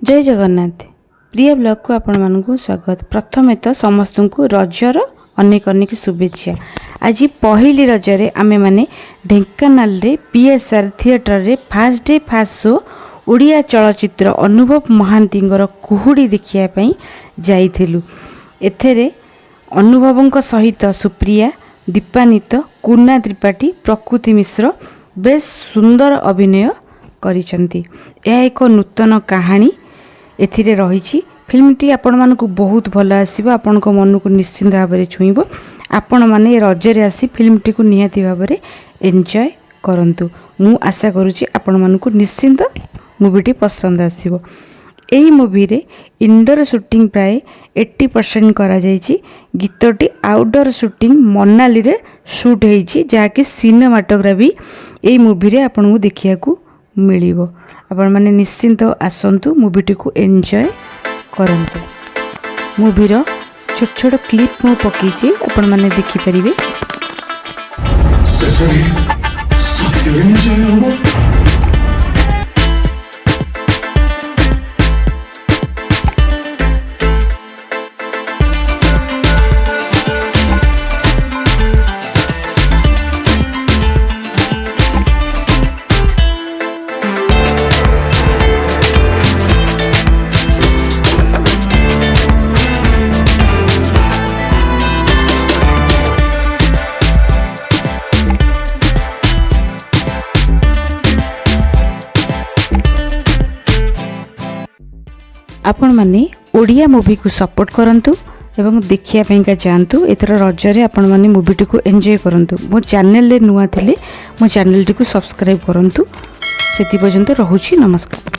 जय जगन्नाथ प्रिय ब्लॉग को आपण मानकु स्वागत। प्रथमे तो समस्त को रजर अनेक अनेक शुभेच्छा। आज पहली रजरे आमे माने ढेंकानाल रे PSR थिएटर रे fast day fast show Odia चलचित्र अनुभव महांतींगर कुहुड़ी देखिया पई जाइथिलु। एथेरे अनुभवंक सहित सुप्रिया, दीपानित, कुना त्रिपाठी, प्रकृति मिश्र बेस सुंदर अभिनय करिसंती। यह एक नूतन कहानी एथिरे रहिछि। फिल्मटी आपण मानकु बहुत भल आसीबो, आपण को मन को निश्चिंत भाव में छुईबो। आपण माने रजरे आसी फिल्मटी को निहाती भाव में एंजॉय करंतु। मु आशा करूछि आपण मानकु निश्चिंत मूवीटी पसंद आसीबो। एही मूवी रे इंडोर शूटिंग प्राय 80% करा जायछि। गीतटी आउटडोर शूटिंग मनाली रे शूट हेछि, जाकि सिनेमाटोग्राफी एही मूवी रे आपण को देखिया को मिलिबो। आपण माने निश्चिंत आसंतु मूवीटी को एंजॉय करंतु। मूवी रो छोट छोट क्लिप मु पकेछि, आपण माने देखि परिबे। आपण माने ओडिया मूवी को सपोर्ट करंतु एवं देखिया पैंका जानतु। एथर रजरे आपण माने मूवीटी को एंजॉय करंतु। मो चैनल रे नुआ थिले मो चैनल टी को सब्सक्राइब करंतु। सेति पर्यंत रहुछि। नमस्कार।